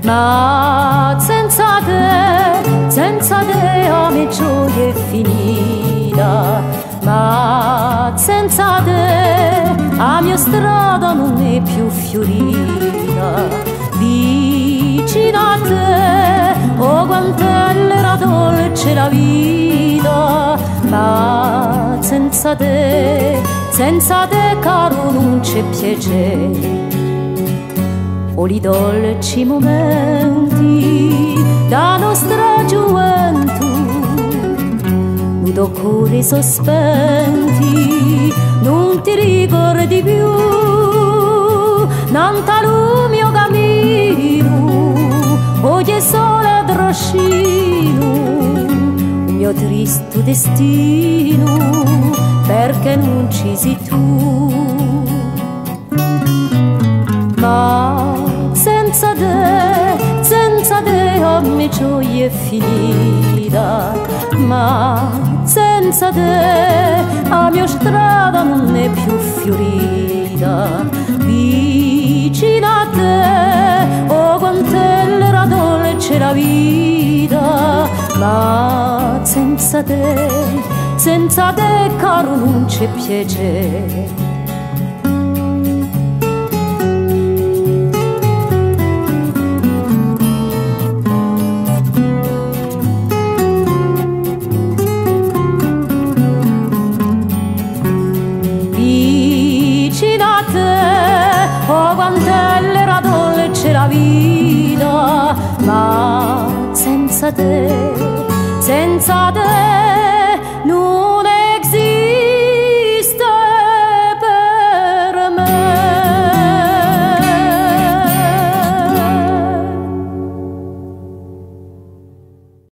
Ma senza te la mia gioia è finita, ma senza te la mia strada non è più fiorita. Vicino a te, oh quant'era dolce la vita, ma senza te caro non c'è piacere. O li dolci momenti da nostra gioventù, nudo cuore sospenti, non ti ricordi più, nanta lu mio cammino, oggi è solo trascino, il mio triste destino, perché non ci sei tu. Ma senza te la mia gioia è finita, ma senza te la mia strada non è più fiorita. Vicino a te, oh quant'era dolce la vita, ma senza te caro non c'è piacere. Oh quant'era dolce la vita, ma senza te